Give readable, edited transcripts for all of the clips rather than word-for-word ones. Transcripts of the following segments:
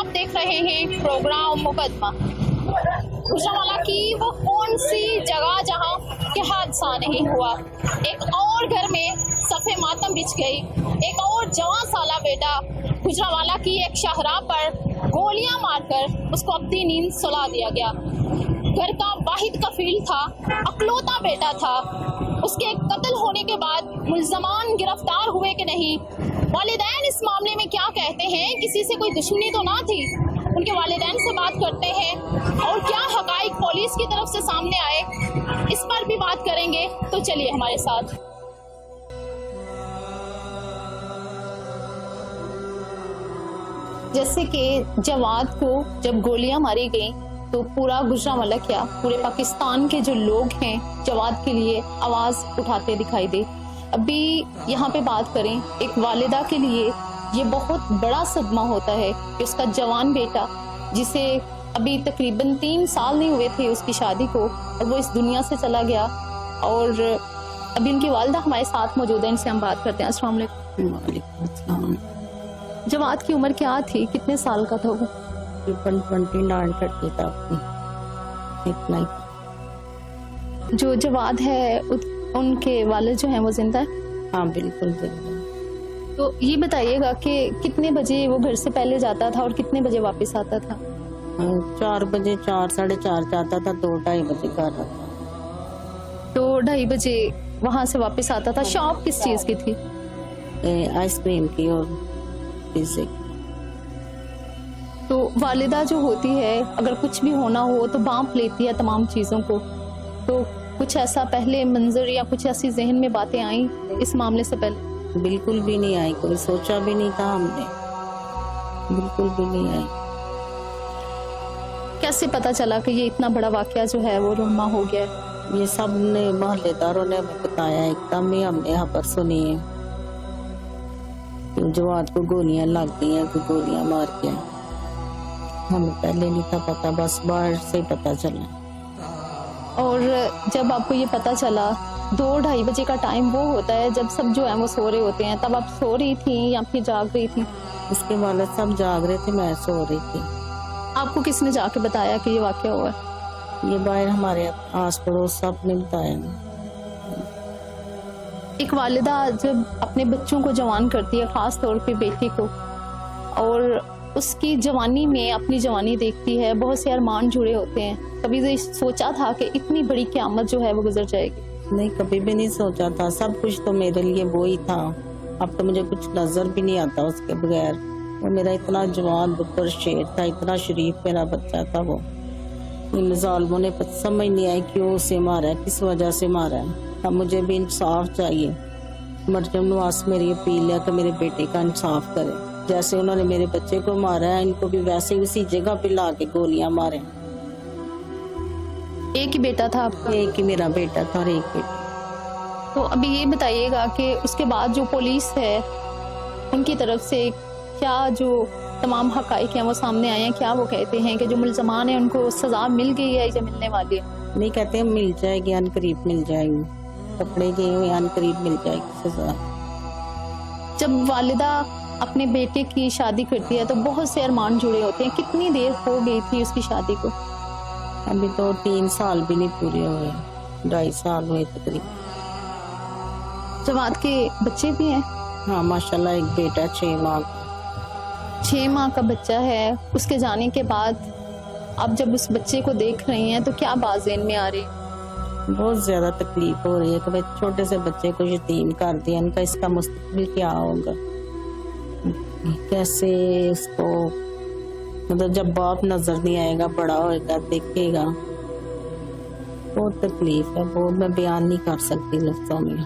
आप देख रहे हैं प्रोग्राम मुकदमा। गुजरांवाला की वो कौन सी जगह जहां कि हादसा नहीं हुआ। एक और घर में सफ़े मातम बिछ गई। एक और जवान साला बेटा गुजरांवाला की एक शाहराह पर गोलियां मारकर उसको अपनी नींद सुला दिया गया। घर का वाहिद कफील था, अकलौता बेटा था। उसके कत्ल होने के बाद मुल्ज़मान गिरफ्तार हुए कि नहीं, वालिदैन इस मामले में क्या कहते हैं। किसी से कोई दुश्मनी तो ना थी। उनके वालिदैन से बात करते हैं और क्या हकाइक पुलिस की तरफ से सामने आए, इस पर भी बात करेंगे। तो चलिए हमारे साथ। जैसे कि जवाद को जब गोलियां मारी गई तो पूरा गुजरांवाला क्या पूरे पाकिस्तान के जो लोग हैं जवाद के लिए आवाज उठाते दिखाई दे। अभी यहाँ पे बात करें, एक वालिदा के लिए ये बहुत बड़ा सदमा होता है कि उसका जवान बेटा, जिसे अभी तकरीबन 3 साल नहीं हुए थे उसकी शादी को, और वो इस दुनिया से चला गया। और अभी उनकी वालिदा हमारे साथ मौजूद है, इनसे हम बात करते हैं। अस्सलाम वालेकुम। जवाद की उम्र क्या थी, कितने साल का था वो? 29 था इतना ही। जो जवाद है उनके वालिद जो हैं वो जिंदा है? हाँ बिल्कुल जिंदा। तो ये बताइएगा कि कितने बजे वो घर से पहले जाता था और कितने बजे वापस आता था? 4 बजे, 4 साढ़े 4 जाता था, 2-2:30 बजे घर आता था। 2-2:30 बजे वहाँ से वापस आता था। शॉप किस चीज की थी? आइसक्रीम की और पिज़्ज़े की। तो वालिदा जो होती है, अगर कुछ भी होना हो तो बांप लेती है तमाम चीजों को। तो कुछ ऐसा पहले मंजर या कुछ ऐसी जहन में बातें आई इस मामले से पहले? बिल्कुल भी नहीं आई, कोई सोचा भी नहीं था हमने, बिल्कुल भी नहीं आई। कैसे पता चला कि ये इतना बड़ा वाकया जो है वो रुन्मा हो गया है? ये सब ने मोहल्लेदारों ने हमें बताया, एकदम ही हमने खबर सुनी है। जवाद को गोलियां लग गई हैं, कोई गोलियां मार के। हमें पहले नहीं था पता, बस बाहर से पता चला। और जब आपको ये पता चला, 2-2:30 बजे का टाइम वो होता है जब सब जो है वो सो रहे होते हैं, तब आप सो रही थी या फिर जाग रही थी? उसके वालिद सब जाग रहे थे, मैं सो रही थी। आपको किसने जाके बताया कि ये वाकया हुआ? ये बाहर हमारे आस पड़ोस सब ने बताया। एक वालिदा जब अपने बच्चों को जवान करती है, खास तौर पे बेटी को, और उसकी जवानी में अपनी जवानी देखती है, बहुत से अरमान जुड़े होते हैं। कभी ये सोचा था कि इतनी बड़ी क़यामत जो है वो गुजर जाएगी? नहीं, कभी भी नहीं सोचा था। सब कुछ तो मेरे लिए वो ही था। अब तो मुझे कुछ नजर भी नहीं आता उसके बगैर। वो मेरा इतना जवान बुकर शेर था, इतना शरीफ मेरा बच्चा था। वो इन जालिमों ने समझ नहीं आई क्यों उसे मारा है, किस वजह से मारा है। अब मुझे भी इंसाफ चाहिए। मरजम नवाज मेरी अपील है कि मेरे बेटे का इंसाफ करे। जैसे उन्होंने मेरे बच्चे को मारा है, इनको भी वैसे उसी जगह पे ला के गोलियां मारे। एक ही बेटा था आपका? एक ही मेरा बेटा था और एक बेटी। तो अभी ये बताइएगा कि उसके बाद जो पुलिस है उनकी तरफ से क्या जो तमाम हकाइक हैं वो सामने आए हैं? क्या वो कहते हैं कि जो मुल्ज़मान हैं उनको सजा मिल गई है या मिलने वाली है? नहीं, कहते हैं मिल जाएगी, अनकरीब मिल जाएगी, पकड़े गए हुए अनकरीब मिल जाएगी सजा। जब वालिदा अपने बेटे की शादी करती है तो बहुत से अरमान जुड़े होते हैं। कितनी देर हो गई थी उसकी शादी को? अभी तो 3 साल भी नहीं पूरे हुए, 2.5 साल हुए तकरीबन। जवाद के बच्चे भी हैं? हाँ माशाल्लाह, एक बेटा 6 माह का। 6 माह का बच्चा है। उसके जाने के बाद अब जब उस बच्चे को देख रही हैं तो क्या बात ज़हन में आ रही? बहुत ज्यादा तकलीफ हो रही है कि भाई छोटे से बच्चे को यतीम कर दिया, इनका इसका मुस्तकबिल क्या होगा, कैसे इसको, मतलब जब बाप नजर नहीं आएगा, बड़ा होएगा, देखेगा। बहुत तकलीफ है, बहुत मैं बयान नहीं कर सकती लफ्जों में।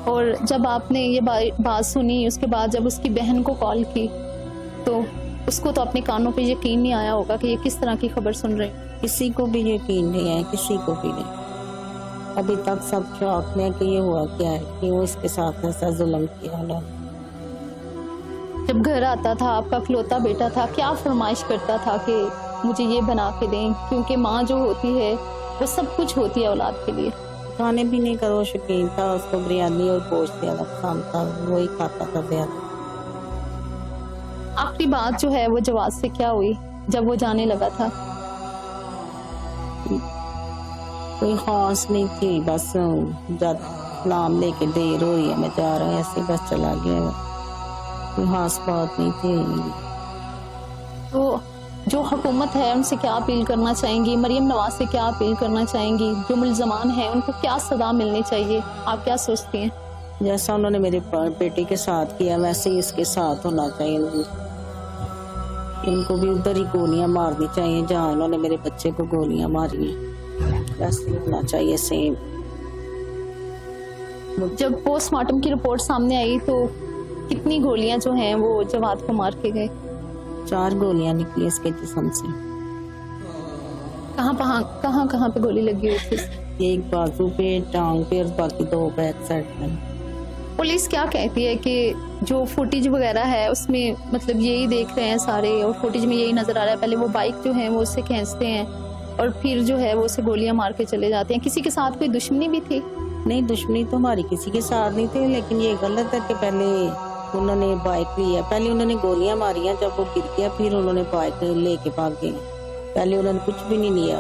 और जब आपने ये बात सुनी, उसके बाद जब उसकी बहन को कॉल की तो उसको तो अपने कानों पे यकीन नहीं आया होगा कि ये किस तरह की खबर सुन रही? किसी को भी यकीन नहीं है, किसी को भी नहीं। अभी तक सब शौक में कि ये हुआ क्या है, कि वो इसके साथ ऐसा जुल्म किया ना। जब घर आता था, आपका इकलौता बेटा था, क्या फरमाइश करता था कि मुझे ये बना के दें? क्योंकि माँ जो होती है वो सब कुछ होती है औलाद के लिए। खाने पीने का वो शौकीन था, उसको बिरयानी और गोश्त ज्यादा पसंद था, वही खाता था ज्यादा। आखिरी बात जो है वो जवाद से क्या हुई जब वो जाने लगा था? कोई खास नहीं थी, बस जब सलाम लेके देर हो रही है मैं जा रहा हूँ ऐसे बस चला गया वो। कोई खास बात नहीं थी। तो जो हुकूमत है उनसे क्या अपील करना चाहेंगी? मरियम नवाज से क्या अपील करना चाहेंगी? जो मुल्ज़मान हैं उनको क्या सजा मिलनी चाहिए? आप क्या सोचती हैं? जैसा उन्होंने मेरे बेटे के साथ किया वैसे ही इसके साथ होना चाहिए। इनको भी उधर ही गोलियां मारनी चाहिए जहाँ इन्होंने मेरे बच्चे को गोलियां मारी हैं, वैसे ही होना चाहिए सेम। जब पोस्टमार्टम की रिपोर्ट सामने आई तो कितनी गोलियां जो हैं वो जवाद को मार के गए? 4 गोलियां निकली इसके जिस्म से। कहाँ पे गोली लगी हुई थी? एक बाजू पे, टांग पे और बाकी 2 बैक साइड में। पुलिस क्या कहती है कि जो फुटेज वगैरह है उसमें मतलब यही देख रहे हैं सारे, और फुटेज में यही नजर आ रहा है, पहले वो बाइक जो है वो उससे खींचते हैं और फिर जो है वो उसे गोलियां मार के चले जाते हैं। किसी के साथ कोई दुश्मनी भी थी? नहीं, दुश्मनी तो हमारी किसी के साथ नहीं थी, लेकिन ये गलत है कि पहले उन्होंने बाइक ली है, पहले उन्होंने गोलियां मारी हैं, जब वो गिर गया फिर उन्होंने बाइक लेके भाग गए। पहले उन्होंने कुछ भी नहीं लिया।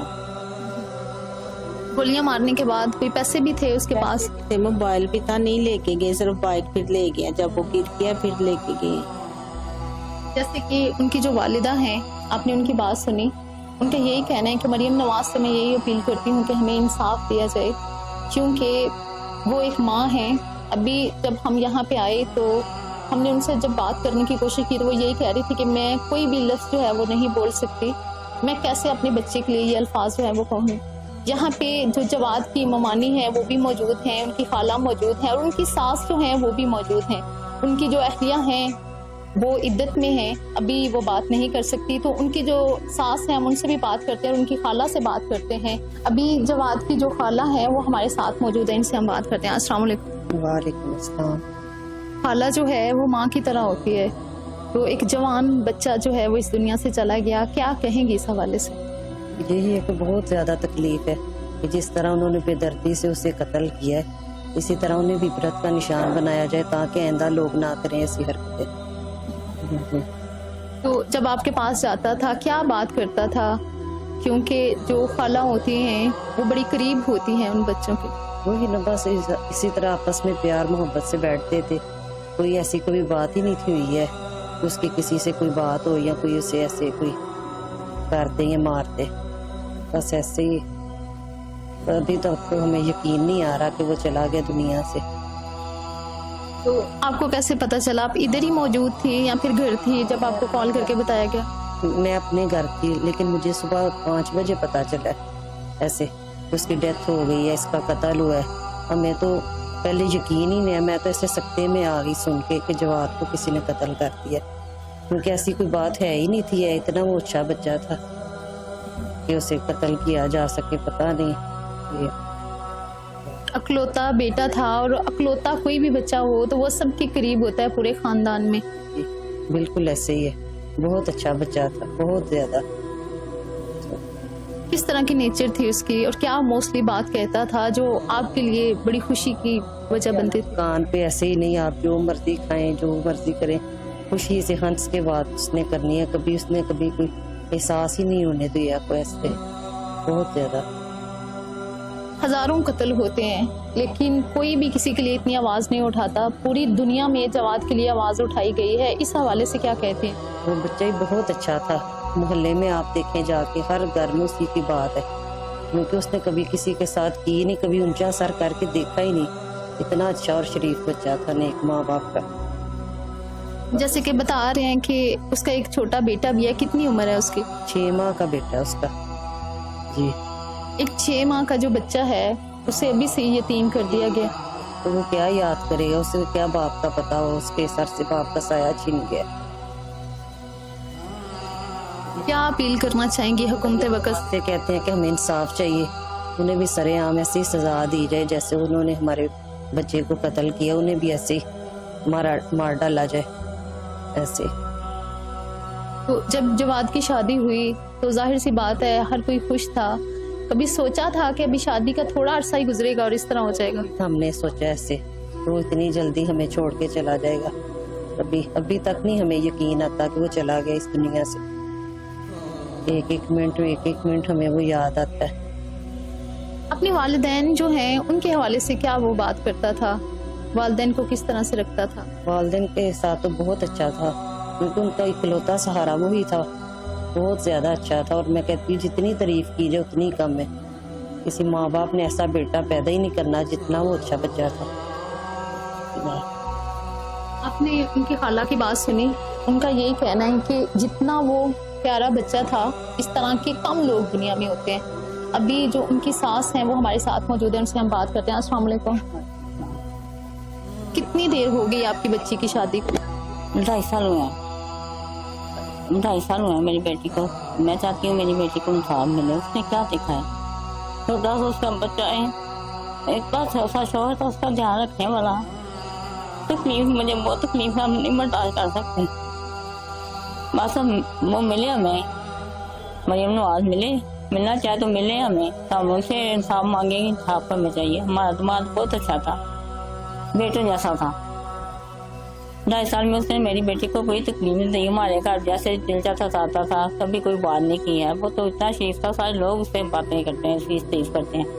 गोलियां मारने के बाद कोई पैसे भी थे उसके पास? मोबाइल भी था, नहीं लेके गए, सिर्फ बाइक फिर ले गया, जब वो गिर गया फिर लेके गए। जैसे कि उनकी जो वालिदा हैं, आपने उनकी बात सुनी, उनका यही कहना है कि मरियम नवाज से मैं यही अपील करती हूँ कि हमें इंसाफ दिया जाए, क्योंकि वो एक माँ है। अभी जब हम यहाँ पे आए तो हमने उनसे जब बात करने की कोशिश की तो वो यही कह रही थी कि मैं कोई भी लफ्ज़ जो है वो नहीं बोल सकती, मैं कैसे अपने बच्चे के लिए ये अल्फाज जो है वो कहूँ। यहाँ पे जो जवाद की ममानी है वो भी मौजूद हैं, उनकी खाला मौजूद हैं और उनकी सास जो हैं वो भी मौजूद हैं। उनकी जो अहलिया हैं वो इद्दत में हैं, अभी वो बात नहीं कर सकती, तो उनकी जो सास हैं हम उनसे भी बात करते हैं और उनकी खाला से बात करते हैं। अभी जवाद की जो खाला है वो हमारे साथ मौजूद है, इनसे हम बात करते हैं। अस्सलाम वालेकुम। वालेकुम अस्सलाम। खाला जो है वो माँ की तरह होती है, तो एक जवान बच्चा जो है वो इस दुनिया से चला गया, क्या कहेंगी इस हवाले से? यही है कि बहुत ज़्यादा तकलीफ है कि जिस तरह उन्होंने बेदर्दी से उसे कत्ल किया है, इसी तरह उन्हें भी इबरत का निशान बनाया जाए ताकि आइंदा लोग ना करें ऐसी हरकतें। तो जब आपके पास जाता था क्या बात करता था? क्योंकि जो खाला होती हैं वो बड़ी करीब होती हैं उन बच्चों के। वही ना, बस इसी तरह आपस में प्यार मोहब्बत से बैठते थे, कोई ऐसी कभी बात ही नहीं थी हुई है कि उसकी किसी से कोई बात हो या कोई उसे ऐसे कोई करते या मारते, बस ऐसे ही। अभी तक तो हमें यकीन नहीं आ रहा कि वो चला गया दुनिया से। तो आपको कैसे पता चला? आप इधर ही मौजूद थी या फिर घर थी जब आपको कॉल करके बताया गया? मैं अपने घर थी, लेकिन मुझे सुबह 5 बजे पता चला ऐसे उसकी डेथ हो गई है, इसका कत्ल हुआ है। हमें तो पहले यकीन ही नहीं है, मैं तो ऐसे सकते में आ गई सुन के कि जवाद को किसी ने कत्ल कर दिया, क्योंकि ऐसी कोई बात है ही नहीं थी। इतना वो अच्छा बच्चा था कि उसे कत्ल किया जा सके, पता नहीं। अकलौता बेटा था, और अकलौता कोई भी बच्चा हो तो वो सबके करीब होता है पूरे खानदान में। बिल्कुल ऐसे ही है, बहुत अच्छा बच्चा था, बहुत ज्यादा। किस तरह की नेचर थी उसकी और क्या मोस्टली बात कहता था जो आपके लिए बड़ी खुशी की वजह बनती थी? कान पे ऐसे ही नहीं, आप जो मर्जी खाएं जो मर्जी करें, खुशी से हंस के बात उसने करनी है। कभी उसने कभी कोई एहसास ही नहीं होने दिया को ऐसे, बहुत ज्यादा। हजारों कत्ल होते हैं लेकिन कोई भी किसी के लिए इतनी आवाज नहीं उठाता। पूरी दुनिया में जवाद के लिए आवाज उठाई गई है, इस हवाले से क्या कहते हैं? वो बच्चा ही बहुत अच्छा था, मोहल्ले में आप देखें जाके हर घर में उसी की बात है, क्योंकि उसने कभी किसी के साथ की नहीं, कभी ऊंचा सर करके देखा ही नहीं। इतना अच्छा और शरीफ बच्चा था, नेक माँ बाप का। जैसे कि बता रहे हैं कि उसका एक छोटा बेटा भी है, कितनी उम्र है उसकी? 6 माह का बेटा है उसका जी। एक 6 माह का जो बच्चा है उसे अभी से यतीम कर दिया गया, तो वो क्या याद करेगा, उसे क्या बाप का पता हो, उसके सर से बाप का साया छीन गया। क्या अपील करना चाहेंगी हुकूमत वक्त से? कहते हैं कि हमें इंसाफ चाहिए, उन्हें भी सरेआम ऐसी सजा दी जाए जैसे उन्होंने हमारे बच्चे को कत्ल किया, उन्हें भी ऐसे मार डाला जाए ऐसे। तो जब जवाद की शादी हुई तो जाहिर सी बात है हर कोई खुश था। कभी सोचा था कि अभी शादी का थोड़ा अरसा ही गुजरेगा और इस तरह हो जाएगा? हमने सोचा ऐसे तो इतनी जल्दी हमें छोड़ के चला जाएगा, अभी तक नहीं हमें यकीन आता कि वो चला गया इस दुनिया से। एक एक मिनट हमें वो याद आता है। अपने वालिदैन जो हैं उनके हवाले से क्या वो बात करता था, वालिदैन को किस तरह से रखता था? वालिदैन के साथ तो बहुत अच्छा था, क्योंकि उनका इकलौता सहारा वो ही था। बहुत ज्यादा अच्छा था, और मैं कहती हूँ जितनी तारीफ की जाए उतनी कम है। किसी माँ बाप ने ऐसा बेटा पैदा ही नहीं करना जितना वो अच्छा बच्चा था। आपने उनकी खाला की बात सुनी, उनका यही कहना है कि जितना वो प्यारा बच्चा था इस तरह के कम लोग दुनिया में होते हैं। अभी जो उनकी सास हैं वो हमारे साथ मौजूद है, उनसे हम बात करते हैं। अस्सलाम वालेकुम। कितनी देर हो गई आपकी बच्ची की शादी को? 2.5 साल हुए हैं। 2.5 साल हुए हैं मेरी बेटी को। मैं चाहती हूँ मेरी बेटी को इंसाफ मिले। उसने क्या देखा है? छोटा सा उसका बच्चा है, एक बार ऐसा शौहर था उसका ध्यान रखने वाला। तकलीफ, मुझे बहुत तकलीफ है, हम नहीं बर्दाश्त कर सकते। बस वो मिले हमें, मरियम नवाज मिले, मिलना चाहे तो मिले हमें, तो हम उनसे इंसाफ मांगेंगे। इंसाफ हमें चाहिए। हमारा दिमाग बहुत अच्छा था, बेटे जैसा था। 2.5 साल में उसने मेरी बेटी को कोई तकलीफ नहीं दी। हमारे घर जैसे दिल चाहता आता था, कभी कोई बात नहीं की है। वो तो इतना शरीफ था, सारे लोग उससे बातें करते हैं, उसकी तारीफ करते हैं।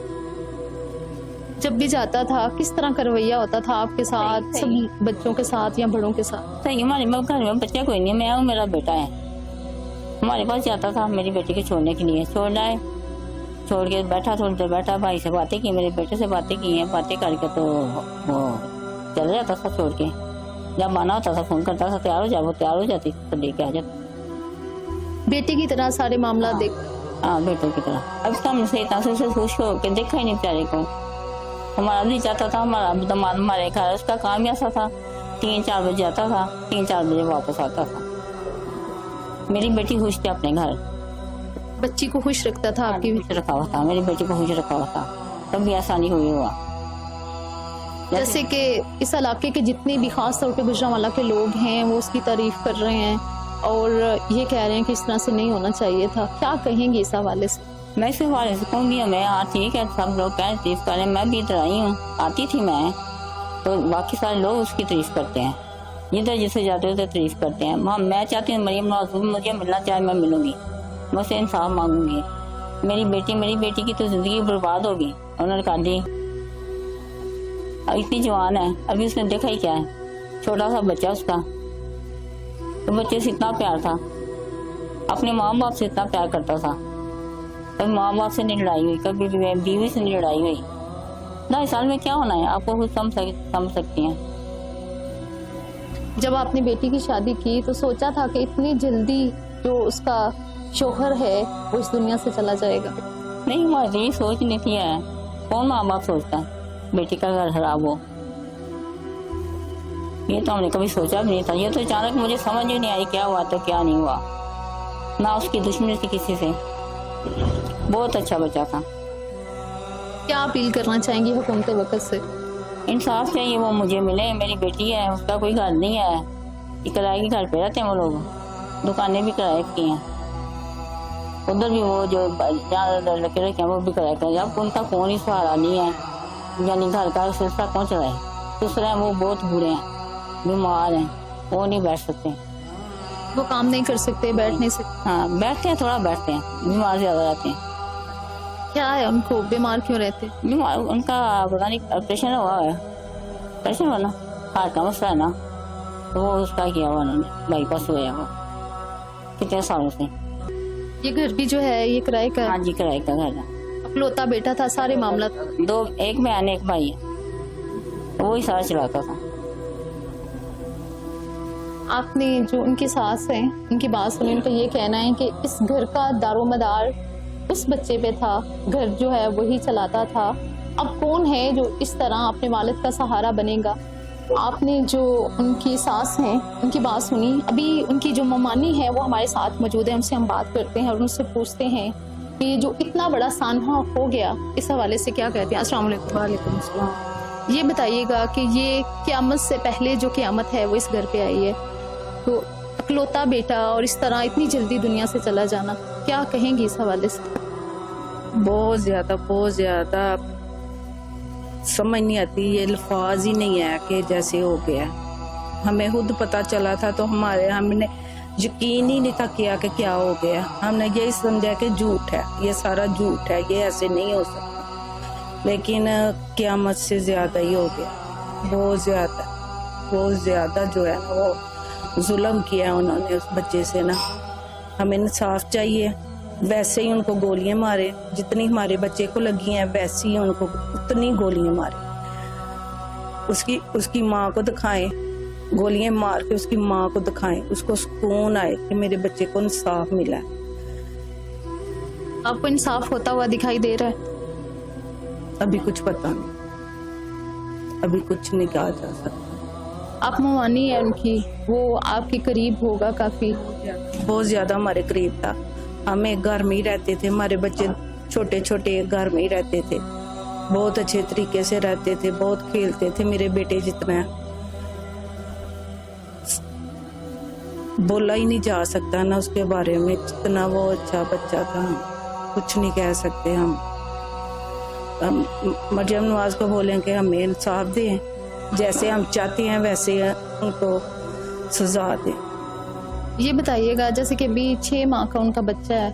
जब भी जाता था किस तरह का रवैया होता था आपके साथ, सब बच्चों के साथ या बड़ों के साथ? सही, हमारे घर में बच्चा कोई नहीं, मैं हूँ, मेरा बेटा है। हमारे पास जाता था मेरी बेटी को छोड़ने के लिए, छोड़ आए, छोड़ के बैठा, थोड़ी देर बैठा, भाई से बातें की, मेरे बेटे से बातें की हैं। बातें करके तो वो चला जाता था छोड़ के। जब आना होता था फोन करता था, तैयार हो जा, वो तैयार हो जाती तो लेके आ जाती। बेटे की तरह सारे मामला देख? हाँ, बेटों की तरह। अब तो हमसे इतना से खुश हो के देखा ही नहीं बेचारे को। हमारा नहीं चाहता था, हमारा दामाद हमारे घर, उसका काम ऐसा था, 3-4 बजे आता था, 3-4 बजे वापस आता था। मेरी बेटी खुश थी अपने घर। बच्ची को खुश रखता था आपकी? खुश रखा हुआ था, मेरी बेटी को खुश रखा हुआ था, कभी ऐसा नहीं हुआ। जैसे कि इस इलाके के जितने भी खास तौर पे गुजरांवाला के लोग हैं वो उसकी तारीफ कर रहे हैं और ये कह रहे हैं कि इस तरह से नहीं होना चाहिए था। क्या कहेंगे इस हवाले से? मैं इस हवाले से कहूँगी, हमें हाँ ठीक है, सब लोग कहें तारीफ करें, मैं भी इधर आई हूँ, आती थी मैं, तो बाकी सारे लोग उसकी तारीफ करते हैं, जिधर जिसे जाते हैं उधर तारीफ करते हैं। मैं चाहती हूँ मरियम नवाज मुझे मिलना चाहे मैं मिलूंगी, मैं उससे इंसाफ मांगूंगी। मेरी बेटी की तो जिंदगी बर्बाद होगी। उन्होंने कहा दी अब इतनी जवान है, अभी उसने देखा ही क्या है, छोटा सा बच्चा उसका, तो बच्चे से इतना प्यार था, अपने माँ बाप से इतना प्यार करता था। कभी माँ बाप से नहीं लड़ाई हुई, कभी बीवी से नहीं लड़ाई हुई। 2.5 साल में क्या होना है, आपको खुद समझ सकती हैं। जब आपने बेटी की शादी की तो सोचा था कि इतनी जल्दी जो उसका शोहर है वो इस दुनिया से चला जाएगा? नहीं, हमारी ये सोच नहीं थी है। कौन माँ बाप सोचता है बेटी का घर खराब हो? ये तो हमने कभी सोचा भी नहीं था। ये तो अचानक मुझे समझ ही नहीं आई क्या हुआ तो क्या नहीं हुआ। ना उसकी दुश्मनी थी किसी से, बहुत अच्छा बच्चा था। क्या अपील करना चाहेंगी हुकूमत वक्त से? इंसाफ चाहिए, वो मुझे मिले। मेरी बेटी है, उसका कोई घर नहीं है, किराए के घर पे रहते हैं वो लोग, दुकानें भी किराए की हैं, उधर भी वो जो जहाँ लड़के रखे हैं वो भी किराए के। अब उनका कौन ही सहारा नहीं है, यानी घर का सिलसिला कौन चलाए। दूसरा है वो बहुत बुरे हैं, बीमार हैं, वो नहीं बैठ सकते, वो काम नहीं कर सकते, बैठ नहीं सकते। हाँ बैठते हैं, थोड़ा बैठते हैं, बीमार ज्यादा रहते हैं। क्या है उनको, बीमार क्यों रहते? बीमार उनका पता नहीं ऑपरेशन हुआ है, ऑपरेशन हुआ ना, हार्ट का मसला है ना, तो वो उसका किया हुआ उन्होंने, बाईपास हुआ वो कितने सालों से। ये घर भी जो है ये किराए का? हाँ जी, किराए का घर है। इकलौता बेटा था, सारे मामला? एक बहन एक भाई है, वो ही सारा चलाता था। आपने जो उनकी सास है उनकी बात सुनी, उनका ये कहना है कि इस घर का दारोमदार उस बच्चे पे था, घर जो है वही चलाता था। अब कौन है जो इस तरह अपने वालिद का सहारा बनेगा? आपने जो उनकी सास हैं उनकी बात सुनी, अभी उनकी जो ममानी है वो हमारे साथ मौजूद है, उनसे हम बात करते हैं और उनसे पूछते हैं कि जो इतना बड़ा सानहा हो गया इस हवाले से क्या कहते हैं। अस्सलाम वालेकुम। वालेकुम अस्सलाम। ये बताइएगा कि ये क़यामत से पहले जो क़यामत है वो इस घर पे आई है, तो इकलौता बेटा और इस तरह इतनी जल्दी दुनिया से चला जाना, क्या कहेंगी इस हवाले से? बहुत ज्यादा समझ नहीं आती, ये अल्फाज ही नहीं है कि जैसे हो गया। हमें खुद पता चला था तो हमने यकीन ही नहीं था किया कि क्या हो गया। हमने यही समझा कि झूठ है, ये सारा झूठ है, ये ऐसे नहीं हो सकता। लेकिन क़यामत से ज्यादा ही हो गया, बहुत ज्यादा जो है ना वो जुल्म किया उन्होंने उस बच्चे से ना। हमें इंसाफ चाहिए। वैसे ही उनको गोलियां मारे, जितनी हमारे बच्चे को लगी हैं वैसे ही उनको उतनी गोलियां मारे। उसकी माँ को दिखाएं, गोलियां मार के उसकी माँ को दिखाएं, उसको सुकून आए कि मेरे बच्चे को इंसाफ मिला है। आपको इंसाफ होता हुआ दिखाई दे रहा है? अभी कुछ पता नहीं, अभी कुछ नहीं कहा जा सकता। आप मवानी है उनकी, वो आपके करीब होगा काफी? बहुत ज्यादा हमारे करीब था। हम एक घर में ही रहते थे, हमारे बच्चे छोटे छोटे एक घर में ही रहते थे, बहुत अच्छे तरीके से रहते थे, बहुत खेलते थे। मेरे बेटे जितना बोला ही नहीं जा सकता ना उसके बारे में, जितना वो अच्छा बच्चा था। कुछ नहीं कह सकते हम मरियम नवाज को बोलें कि हमें इंसाफ दें, जैसे हम चाहते हैं वैसे उनको सजा दें। ये बताइएगा, जैसे कि अभी 6 माह का उनका बच्चा है,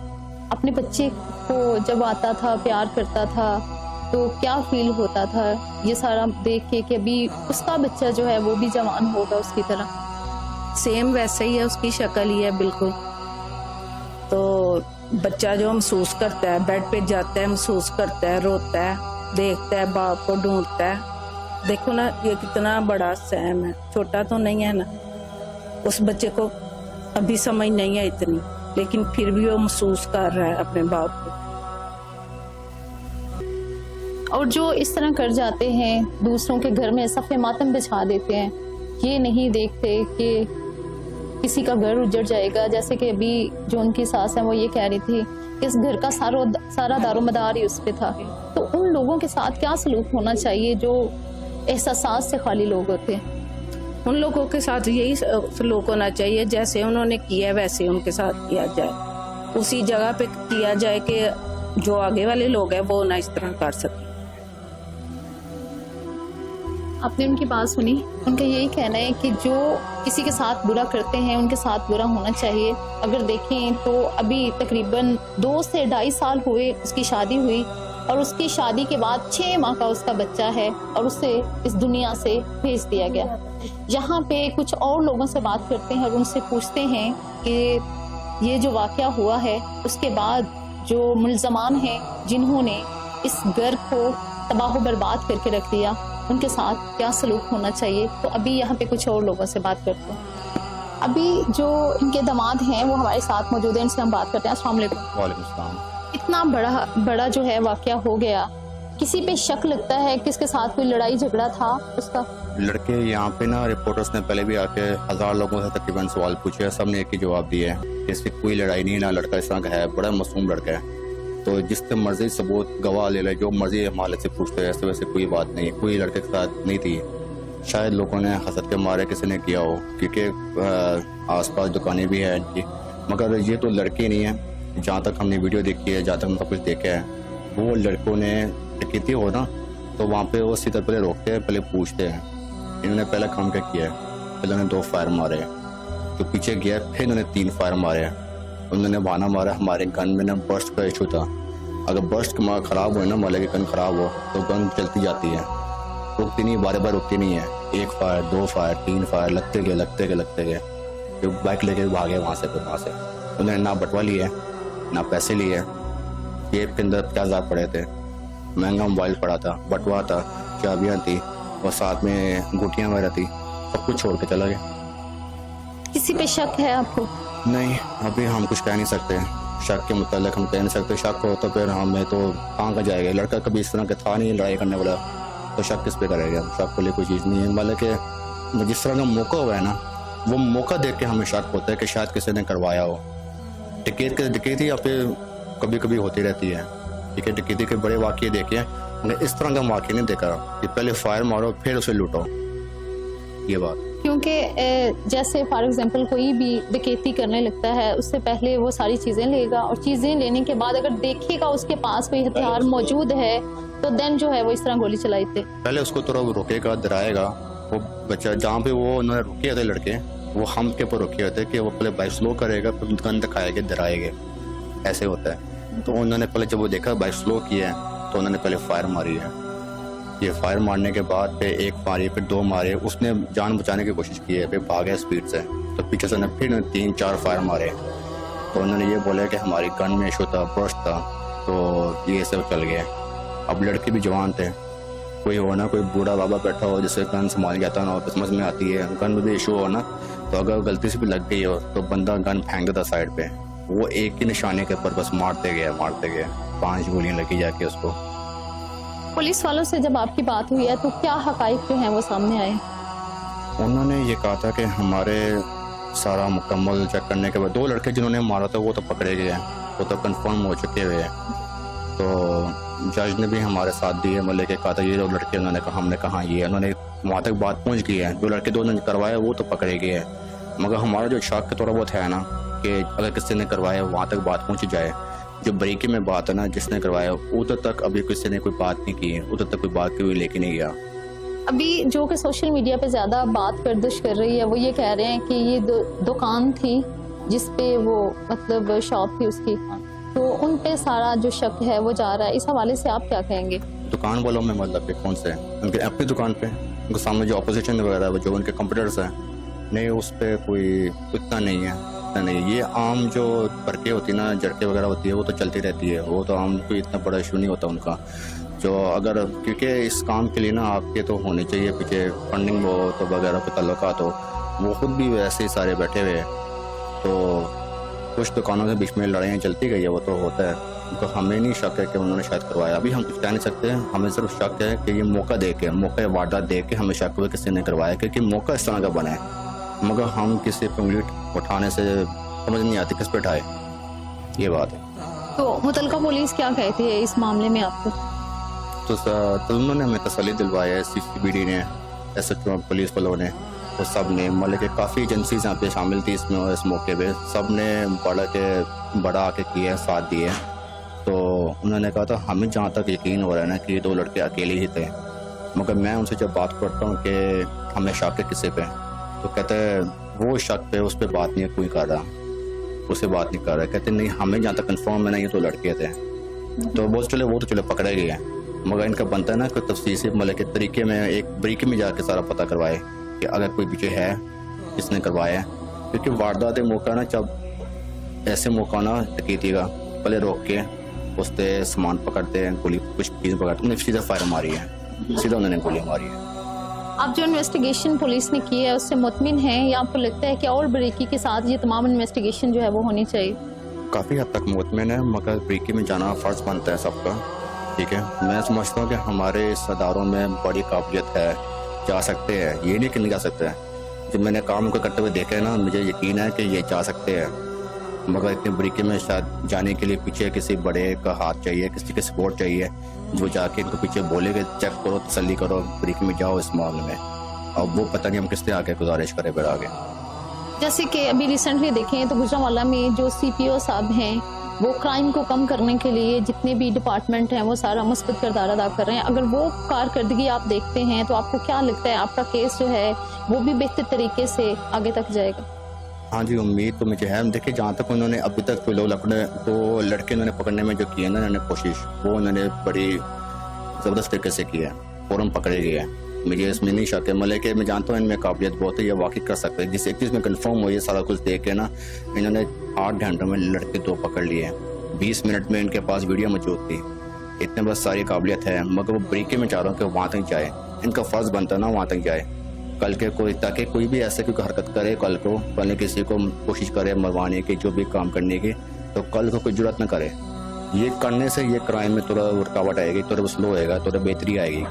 अपने बच्चे को जब आता था प्यार करता था तो क्या फील होता था ये सारा देख के कि अभी उसका बच्चा जो है वो भी जवान होगा उसकी तरह? सेम वैसे ही है, उसकी शक्ल ही है बिल्कुल। तो बच्चा जो महसूस करता है, बेड पे जाता है, महसूस करता है, रोता है, देखता है, बाप को ढूंढता है। देखो ना ये कितना बड़ा सहम है, छोटा तो नहीं है ना। उस बच्चे को अभी समझ नहीं है इतनी, लेकिन फिर भी वो महसूस कर रहा है अपने बाप को। और जो इस तरह कर जाते हैं, दूसरों के घर में सफ़े मातम बिछा देते हैं, ये नहीं देखते कि किसी का घर उजड़ जाएगा। जैसे कि अभी जो उनकी सास है वो ये कह रही थी कि इस घर का सारा दारोमदार ही उस पे था। तो उन लोगों के साथ क्या सलूक होना चाहिए जो एहसास से खाली लोग होते हैं? उन लोगों के साथ यही सलूक होना चाहिए, जैसे उन्होंने किया वैसे उनके साथ किया जाए, उसी जगह पे किया जाए कि जो आगे वाले लोग हैं वो ना इस तरह कर सके। आपने उनकी बात सुनी, उनका यही कहना है कि जो किसी के साथ बुरा करते हैं उनके साथ बुरा होना चाहिए। अगर देखें तो अभी तकरीबन 2 से 2.5 साल हुए उसकी शादी हुई, और उसकी शादी के बाद 6 माह का उसका बच्चा है और उसे इस दुनिया से भेज दिया गया। यहाँ पे कुछ और लोगों से बात करते हैं और उनसे पूछते हैं कि ये जो वाकया हुआ है उसके बाद जो मुल्ज़मान हैं जिन्होंने इस घर को तबाह बर्बाद करके रख दिया, उनके साथ क्या सलूक होना चाहिए। तो अभी यहाँ पे कुछ और लोगों से बात करते हैं। अभी जो इनके दामाद हैं वो हमारे साथ मौजूद हैं, इनसे हम बात करते हैं। अस्सलाम वालेकुम। वालेकुम सलाम। इतना बड़ा जो है वाकया हो गया, किसी पे शक लगता है कि इसके साथ कोई लड़ाई झगड़ा था उसका? लड़के यहाँ पे ना रिपोर्टर्स ने पहले भी आके 1000 लोगों से तकरीबन सवाल पूछे, सब ने एक ही जवाब दिया है, इसकी कोई लड़ाई नहीं, ना लड़का इस तरह का है, बड़ा मासूम लड़का है। तो जिससे मर्जी सबूत गवाह ले ले, जो मर्जी हमारे से पूछते हैं, ऐसे वैसे कोई बात नहीं, कोई लड़के के साथ नहीं थी। शायद लोगों ने हसद के मारे किसी ने किया हो, क्योंकि आसपास दुकानें भी है इनकी, मगर ये तो लड़के नहीं है। जहाँ तक हमने वीडियो देखी है, जहाँ तक हमने कुछ देखा है, वो लड़कों ने डकैती हो ना तो वहाँ पे वो सीधा पहले रोकते हैं, पहले पूछते हैं इन्होंने पहला काम क्या किया है। पहले उन्होंने 2 फायर मारे, तो पीछे गया, फिर उन्होंने 3 फायर मारे। उन्होंने बहाना मारा हमारे गन में ना बर्स्ट का इशू था, अगर बर्स्ट खराब हो ना, माले की गन खराब हो तो गन चलती जाती है, रुकती नहीं, बार बार रुकती नहीं है। 1 फायर 2 फायर 3 फायर लगते गए जो बाइक लेके भागे वहाँ से। उन्होंने ना बटवा लिए ना पैसे लिए, जेब के अंदर 50,000 पड़े थे, महंगा मोबाइल पड़ा था, बटवा था, चाबियाँ थी और साथ में गुटियाँ वगैरह थी, सब कुछ छोड़ के चला गया। किसी पे शक है आपको? नहीं, अभी हम कुछ कह नहीं सकते, शक के मुतालिक हम कह नहीं सकते। शक हो तो फिर हमें तो कहाँ का जाएगा, लड़का कभी इस तरह का था नहीं लड़ाई करने वाला, तो शक किस पे करेगा? शक को लिए कोई चीज़ नहीं है, मतलब कि जिस तरह का मौका हुआ है ना, वो मौका देख के हमें शक होता है कि शायद किसी ने करवाया हो। डकैती या फिर कभी कभी होती रहती है, ठीक है, डकैती के बड़े वाक़ये देखे, मगर इस तरह का वाक़या नहीं देखा कि पहले फायर मारो फिर उसे लूटो, ये बात। क्योंकि जैसे फॉर एग्जांपल कोई भी डकैती करने लगता है, उससे पहले वो सारी चीज़ें लेगा और चीज़ें लेने के बाद अगर देखेगा उसके पास कोई हथियार मौजूद है तो देन जो है वो इस तरह गोली चलाई थे। पहले उसको थोड़ा रोकेगा, डराएगा, वो बच्चा जहाँ पे वो उन्होंने रुके थे लड़के, वो हम के ऊपर रुके होते कि वो पहले बाइक स्लो करेगा फिर गन दिखाएगा डराएगा, ऐसे होता है। तो उन्होंने पहले जब वो देखा बाइक स्लो किया है तो उन्होंने पहले फायर मारी है। ये फायर मारने के बाद पे एक मारी फिर दो मारे, उसने जान बचाने की कोशिश की है, फिर भागा स्पीड से, तो पीछे से फिर 3-4 फायर मारे। तो उन्होंने ये बोला कि हमारी गन में इशू था, बर्स्ट था, तो ये सब चल गया। अब लड़के भी जवान थे, कोई हो ना कोई बूढ़ा बाबा बैठा हो जिससे गन संभाल जाता ना, और समझ में आती है गन में भी इशू हो ना, तो अगर गलती से भी लग गई हो तो बंदा गन फेंक देता साइड पे, वो एक ही निशाने के ऊपर बस मारते गए 5 गोलियां लगी जाके उसको। पुलिस वालों से जब आपकी बात हुई है तो क्या हकाइक जो हैं वो सामने आए? उन्होंने ये कहा था कि हमारे सारा मुकम्मल चेक करने के बाद 2 लड़के जिन्होंने मारा था वो तो पकड़े गए हैं, वो तो कंफर्म हो चुके हुए हैं। तो जज ने भी हमारे साथ दिए, मतलब कि कहा था ये 2 लड़के, उन्होंने कहा, हमने कहा ये, उन्होंने वहाँ तक बात पहुँच गई है। 2 लड़के 2 ने करवाया वो तो पकड़े गए हैं, मगर हमारा जो शक थोड़ा बहुत है ना कि अगर किसी ने करवाया वहाँ तक बात पहुँच जाए, जो बरीकी में बात है ना जिसने करवाया उधर तक अभी किसी ने कोई बात नहीं की है, उधर तक कोई बात कोई लेके नहीं गया। अभी जो कि सोशल मीडिया पे ज्यादा बात गर्दिश कर रही है वो ये कह रहे हैं कि ये दुकान थी जिसपे वो मतलब शॉप थी उसकी, तो उन पे सारा जो शक है वो जा रहा है। इस हवाले से आप क्या कहेंगे? दुकान वालों में मतलब कौन से उनके अपनी दुकान पे, उनके सामने जो अपोजिशन वगैरह जो उनके कंप्यूटर्स हैं, नहीं उस पर कोई इतना नहीं है, इतना नहीं। ये आम जो बरके होती है ना, जड़के वगैरह होती है, वो तो चलती रहती है, वो तो आम कोई इतना बड़ा इशू नहीं होता उनका। जो अगर क्योंकि इस काम के लिए ना आपके तो होने चाहिए पीछे फंडिंग हो तो वगैरह के तल्लुकात हो, वो खुद भी वैसे ही सारे बैठे हुए हैं। तो कुछ दुकानों के बीच में लड़ाइयाँ चलती गई है, वो तो होता है। तो हमें नहीं शक है कि उन्होंने शायद करवाया, अभी हम कुछ कह नहीं सकते, हमें सिर्फ शक है कि ये मौका देख के, मौका वारदात देख के हमें शक हुआ किसी ने करवाया, क्योंकि मौका इस तरह का बना है। मगर हम किसी पे उंगली उठाने से समझ नहीं आती किस पे उठाए, ये बात है। तो मुतलका पुलिस क्या कहती है इस मामले में आपको? तो उन्होंने हमें तसल्ली दिलवाया है, CCBD ने, SHO पुलिस वालों ने, तो सब ने, मतलब कि काफ़ी एजेंसीज यहाँ पे शामिल थी इसमें, इस मौके पे सब ने बड़ा आके किया, साथ दिए। तो उन्होंने कहा था हमें जहाँ तक यकीन हो रहा है ना कि ये 2 लड़के अकेले ही थे, मगर मैं उनसे जब बात करता हूँ कि हमें शक है किसी पे, तो कहते हैं वो शक पे उस पर बात नहीं कोई कर रहा, उससे बात नहीं कर रहा। कहते नहीं हमें जहाँ तक कंफर्म है ना ये 2 लड़के थे, तो वो तो चले पकड़े गए हैं, मगर इनका बनता है ना कोई तफसील मतलब के तरीके में, एक बरीकी में जाके सारा पता करवाए कि अगर कोई पीछे है किसने करवाया है। क्योंकि वारदात मौका ना, जब ऐसे मौका ना डकैती का, पहले रोक के उससे सामान पकड़ते हैं, गोली कुछ चीज़ पकड़ते, उन्होंने सीधा फायर मारी है, सीधा उन्होंने गोली मारी है। आप जो इन्वेस्टिगेशन पुलिस ने की है उससे मुतमिन हैं या आपको लगता है कि और बरीकी के साथ ये तमाम इन्वेस्टिगेशन जो है वो होनी चाहिए? काफ़ी हद तक मुतमिन है, मगर बरीकी में जाना फ़र्ज बनता है सबका। ठीक है, मैं समझता हूँ कि हमारे इस अदारों में बड़ी काबिलियत है, जा सकते हैं, ये नहीं कि नहीं जा सकते हैं। जब मैंने काम को करते हुए देखा है ना, मुझे यकीन है कि ये जा सकते हैं, मगर इतनी बरीकी में शायद जाने के लिए पीछे किसी बड़े का हाथ चाहिए, किसी का सपोर्ट चाहिए, जो जाके इनको पीछे बोलेगा चेक करो, तसल्ली करो, बरीकी में जाओ इस मामले में। अब वो पता नहीं हम किससे आगे गुजारिश करें फिर आगे। जैसे कि अभी रिसेंटली देखें तो गुजरांवाला में जो CPO साहब हैं वो क्राइम को कम करने के लिए जितने भी डिपार्टमेंट हैं वो सारा मुस्बत किरदार अदा कर रहे हैं। अगर वो कारकर्दगी आप देखते हैं तो आपको क्या लगता है आपका केस जो है वो भी बेहतर तरीके से आगे तक जाएगा? हाँ जी, उम्मीद तो मुझे है। देखिए जहाँ तक उन्होंने अभी तक तो लड़के उन्होंने पकड़ने में जो किए ना उन्होंने कोशिश, वो उन्होंने बड़ी ज़बरदस्त तरीके से किया, फ़ौरन पकड़े गए हैं। मुझे इसमें नहीं शक है, मतलब कि मैं जानता हूँ इनमें काबिलियत बहुत है, ये वाकई कर सकते हैं। जिस एक चीज़ में कंफर्म हुई है सारा कुछ देख के ना, इन्होंने 8 घंटों में लड़के 2 पकड़ लिए, 20 मिनट में इनके पास वीडियो मौजूद थी, इतने बस सारी काबिलियत है। मगर वो बरीकी में चाह रहा हूँ कि वहाँ तक जाए, इनका फ़र्ज़ बनता है ना वहाँ तक जाए कल के कोई, ताकि कोई भी ऐसे कोई हरकत करे कल को, पहले किसी को कोशिश करे मरवाने की, जो भी काम करने की, तो कल को कोई जरूरत न करे। ये करने से ये क्राइम में थोड़ा रुकावट आएगी, थोड़ा स्लो होएगा, थोड़ा बेहतरी आएगी।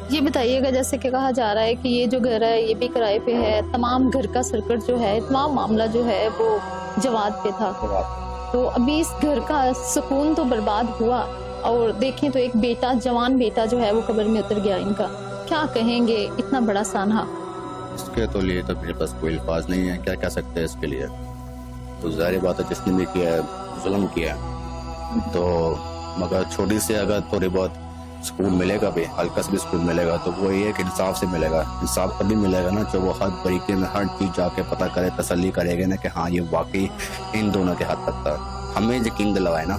ये बताइएगा, जैसे कि कहा जा रहा है कि ये जो घर है ये भी किराए पे है, तमाम घर का सर्किट जो है, तमाम मामला जो है वो जवाद पे था, तो अभी इस घर का सुकून तो बर्बाद हुआ, और देखें तो एक बेटा, जवान बेटा जो है वो कब्र में उतर गया इनका। क्या कहेंगे इतना बड़ा सानहा? इसके तो लिए तो मेरे पास कोई अल्फाज नहीं है, क्या कह सकते हैं इसके लिए। तो जाहिर बात है जिसने भी किया है जुल्म किया, तो मगर छोटी से अगर थोड़ी बहुत सुकून मिलेगा भी, हल्का से भी सुकून मिलेगा, तो वो ये है कि इंसाफ से मिलेगा। इंसाफ तभी मिलेगा ना जब वो हर तरीके में हर चीज़ जाके पता करे, तसल्ली करेगा ना कि हाँ ये वाकई इन दोनों के हद तक था। हमें यकीन दिलवाए ना,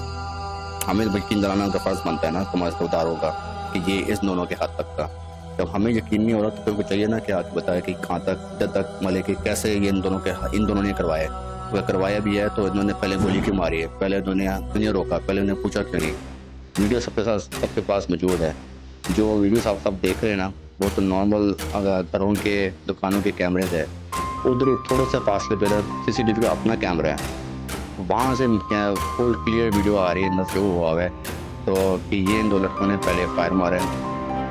हमें यकीन दिलाना उनका फ़र्ज़ बनता है ना समाजदारों का कि ये इस दोनों के हद तक था। जब हमें यकीन नहीं हो रहा तो फिर को चाहिए ना कि आके बताए कि कहाँ तक जब तक मतलब कि कैसे ये इन दोनों ने करवाया। अगर करवाया भी है तो इन्होंने पहले गोली क्यों मारी है, पहले इन्होंने रोका, पहले उन्हें पूछा क्यों नहीं। वीडियो सबके पास मौजूद है। जो वीडियो आप सब देख रहे हैं ना वो तो नॉर्मल घरों के दुकानों के कैमरे थे। उधर थोड़े से फासले पे CCTV का अपना कैमरा है, वहाँ से फुल क्लियर वीडियो आ रही है अंदर से हुआ है। तो कि ये इन 2 लड़कों ने पहले फायर मारे,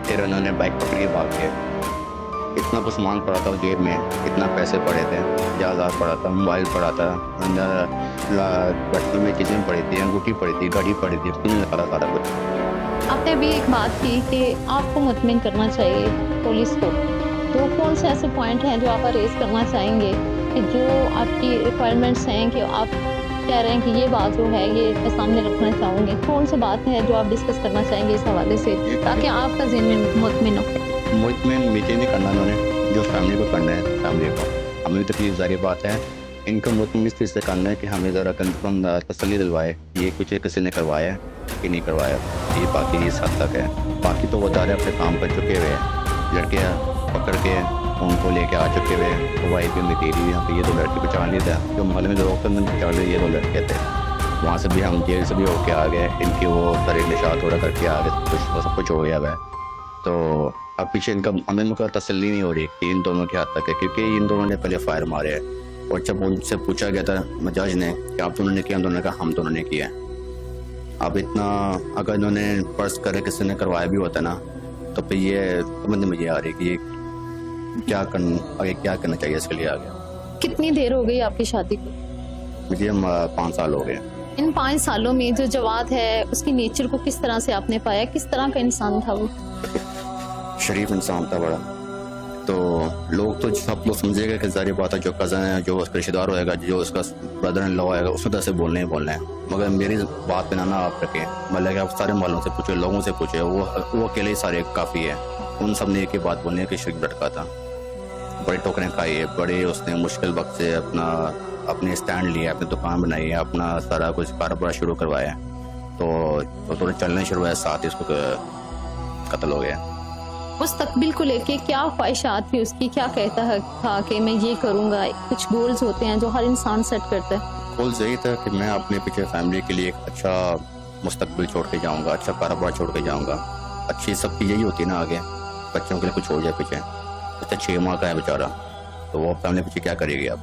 फिर उन्होंने बाइक पकड़ी भाग के। इतना कुछ सामान पड़ा था जेब में, इतना पैसे पड़े थे, जायदाद पड़ा था, मोबाइल पड़ा था, अंदर बर्तन में चीज़ें पड़ी थी, अंगूठी पड़ी थी, घड़ी पड़ी थी, सारा कुछ। आपने अभी एक बात की कि आपको मुतमिन करना चाहिए पुलिस को, तो कौन से ऐसे पॉइंट हैं जो आप रेज करना चाहेंगे कि जो आपकी रिक्वायरमेंट्स हैं कि आप कह रहे हैं कि ये बात जो है ये मैं सामने रखना चाहूँगी, कौन सी बात है जो आप डिस्कस करना चाहेंगे इस हवाले से ताकि आपका ज़हन मुतमिन हो? मुतमिन मीटिंग नहीं करना उन्होंने, जो फैमिली को करना है फैमिली को। हमें भी तकलीफ ज़ाहिर बात है, इनको मुतमिन इस चीज़ से करना है कि हमें ज़रा कंफर्म तसल्ली दिलवाए ये कुछ किसी ने करवाया कि नहीं करवाया, ये बाकी इस हद तक है। बाकी तो वो दारे अपने काम कर चुके हुए हैं, लड़के पकड़ के उनको लेके आ चुके हुए, तो वाइफ भी मेरी हुई यहाँ पे ये 2 लड़के पहचान लिए थे, जो मोहल्ले में जो लोग थे पहचान लिए ये 2 लड़के थे। वहाँ से भी हम जेल से भी होके आ गए, इनकी वो सारे नशा थोड़ा करके आ गए, सब कुछ हो गया है। तो अब पीछे इनका हमें मुझे तसल्ली नहीं हो रही कि इन दोनों के हाथ तक है, क्योंकि इन दोनों ने पहले फायर मारे हैं। और जब उनसे पूछा गया था जज ने कि आप दोनों ने किया, हम दोनों ने कहा हम दोनों ने किया। अब इतना अगर इन्होंने पर्स करे किसी ने करवाया भी होता ना तो फिर ये समझ में मुझे आ रही कि ये क्या करना चाहिए इसके लिए आगे। कितनी देर हो गई आपकी शादी को? मुझे 5 साल हो गए। इन 5 सालों में जो जवाद है उसकी नेचर को किस तरह से आपने पाया, किस तरह का इंसान था वो? शरीफ इंसान था बड़ा। तो लोग तो सब लोग समझेगा कि ज़ाहिर बात है जो कज़न है, जो उसका रिश्तेदार होएगा, जो उसका ब्रदर इन लॉ होएगा, उसको तरह से बोलने हैं। मगर मेरी बात पे ना आप रखें, मतलब कि आप सारे मालों से पूछे, लोगों से पूछे, वो अकेले ही सारे काफ़ी है। उन सब ने एक ही बात बोलनी है कि शरीफ लड़का था, बड़े ठोकरें खाई है, बड़े उसने मुश्किल वक्त से अपने स्टैंड लिया, अपनी दुकान बनाई है, अपना सारा कुछ कारोबार शुरू करवाया। तो थोड़े चलने शुरू हुआ, साथ ही उसको कत्ल हो गया। मुस्तकबिल को लेके क्या ख्वाहिशात थी उसकी, क्या कहता था कि मैं ये करूँगा? कुछ गोल्स होते हैं जो हर इंसान सेट करता है। गोल्स यही था कि मैं अपने पीछे फैमिली के लिए एक अच्छा मुस्तकबिल छोड़ के जाऊँगा, अच्छा कारोबार छोड़ के जाऊँगा। अच्छी सब चीज़ यही होती है ना, आगे बच्चों के लिए कुछ छोड़ जाए पीछे। अच्छा 6 माह का है बेचारा, तो वो फैमिली पीछे क्या करेगी? आप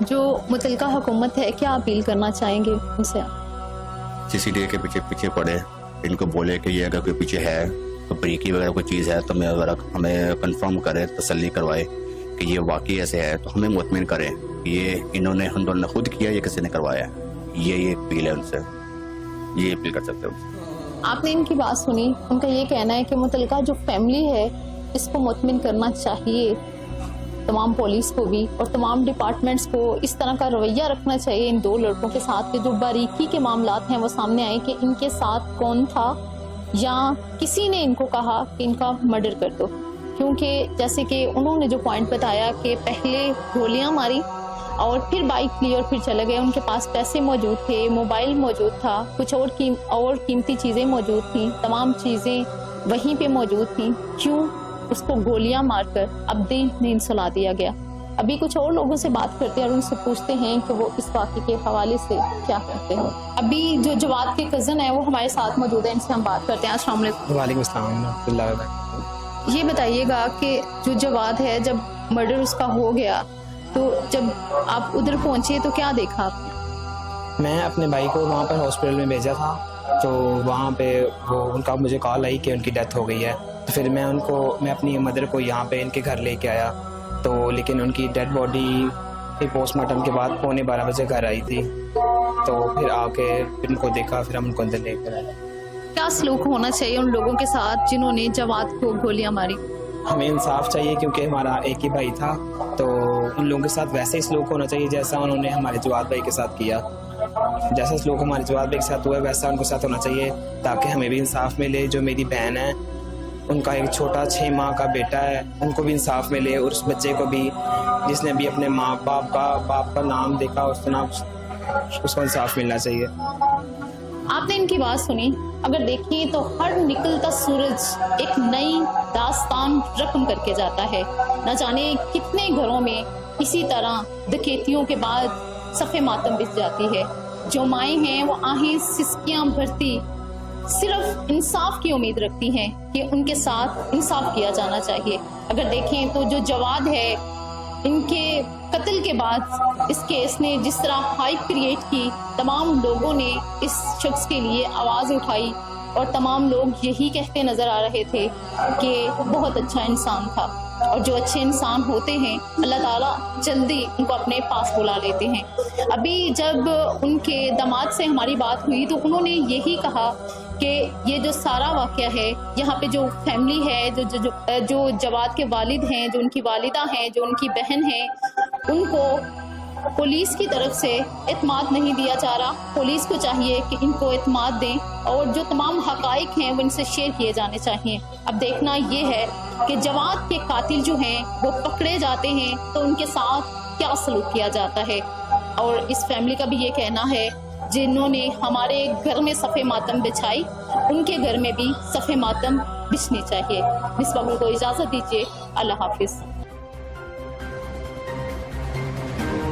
जो मुतलका हुकूमत है क्या अपील करना चाहेंगे उनसे? CCTV के पीछे पड़े, इनको बोले कि ये अगर कोई पीछे है तो ब्रेकी वगैरह कोई चीज़ है तो हमें कंफर्म करे, तसल्ली करवाए कि ये वाकई ऐसे है, तो हमें मुतमिन करें ये हम दोनों ने खुद किया, ये किसी ने करवाया। ये अपील है उनसे, ये अपील कर सकते हो। आपने इनकी बात सुनी, उनका ये कहना है कि मुतलका जो फैमिली है इसको मुतमिन करना चाहिए, तमाम पुलिस को भी और तमाम डिपार्टमेंट्स को इस तरह का रवैया रखना चाहिए इन 2 लड़कों के साथ कि जो बारीकी के मामलात हैं वो सामने आए कि इनके साथ कौन था या किसी ने इनको कहा कि इनका मर्डर कर दो। क्योंकि जैसे कि उन्होंने जो पॉइंट बताया कि पहले गोलियां मारी और फिर बाइक ली और फिर चले गए, उनके पास पैसे मौजूद थे, मोबाइल मौजूद था, कुछ और कीमती चीज़ें मौजूद थी, तमाम चीज़ें वहीं पे मौजूद थी, क्यों उसको गोलियां मारकर अब्दी नींद सुला दिया गया? अभी कुछ और लोगों से बात करते हैं और उनसे पूछते हैं कि वो इस वाक़े के हवाले से क्या कहते हैं। अभी जो जवाद के कज़न है वो हमारे साथ मौजूद है, इनसे हम बात करते हैं। अस्सलाम वालेकुम। वालेकुम अस्सलाम। ये बताइएगा कि जो जवाद है जब मर्डर उसका हो गया तो जब आप उधर पहुंचे तो क्या देखा आपने? मैं अपने भाई को वहाँ पर हॉस्पिटल में भेजा था, तो वहाँ पे उनका मुझे कॉल आई कि उनकी डेथ हो गई है। तो फिर मैं अपनी मदर को यहाँ पे इनके घर लेके आया, तो लेकिन उनकी डेड बॉडी पोस्टमार्टम के बाद 11:15 बजे घर आई थी। तो फिर आके इनको देखा, फिर हम उनको अंदर लेकर आए। क्या सलूक होना चाहिए उन लोगों के साथ जिन्होंने जवाद को गोलियां मारी? हमें इंसाफ चाहिए क्योंकि हमारा एक ही भाई था, तो उन लोगों के साथ वैसे ही सलूक होना चाहिए जैसा उन्होंने हमारे जवाद भाई के साथ किया। जैसा लोग हमारे जवाब के साथ हुआ है वैसा उनको साथ होना चाहिए, ताकि हमें भी इंसाफ मिले। जो मेरी बहन है उनका एक छोटा 6 माह का बेटा है, उनको भी इंसाफ मिले, और उस बच्चे को भी जिसने भी अपने माँ बाप का नाम देखा उसको इंसाफ मिलना चाहिए। आपने इनकी बात सुनी। अगर देखें तो हर निकलता सूरज एक नई दास्तान रकम करके जाता है। न जाने कितने घरों में इसी तरह डकैतियों के बाद सफ़े मातम बिछ जाती है। जो माएँ हैं वो आहें सिसकियां भरती सिर्फ इंसाफ की उम्मीद रखती हैं कि उनके साथ इंसाफ किया जाना चाहिए। अगर देखें तो जो जवाद है, इनके कत्ल के बाद इस केस ने जिस तरह हाइप क्रिएट की, तमाम लोगों ने इस शख्स के लिए आवाज़ उठाई और तमाम लोग यही कहते नजर आ रहे थे कि बहुत अच्छा इंसान था। और जो अच्छे इंसान होते हैं अल्लाह ताला जल्दी उनको अपने पास बुला लेते हैं। अभी जब उनके दामाद से हमारी बात हुई तो उन्होंने यही कहा कि ये जो सारा वाक़या है, यहाँ पे जो फैमिली है, जो जवाद के वालिद हैं, जो उनकी वालिदा हैं, जो उनकी बहन है, उनको पुलिस की तरफ से इत्माद नहीं दिया जा रहा। पुलिस को चाहिए कि इनको इत्माद दें और जो तमाम हकाइक हैं वो इनसे शेयर किए जाने चाहिए। अब देखना ये है कि जवाद के कातिल जो हैं वो पकड़े जाते हैं तो उनके साथ क्या सलूक किया जाता है। और इस फैमिली का भी ये कहना है, जिन्होंने हमारे घर में सफ़े मातम बिछाई, उनके घर में भी सफ़े मातम बिछनी चाहिए। मिसबाह को इजाज़त दीजिए। अल्लाह हाफिज़।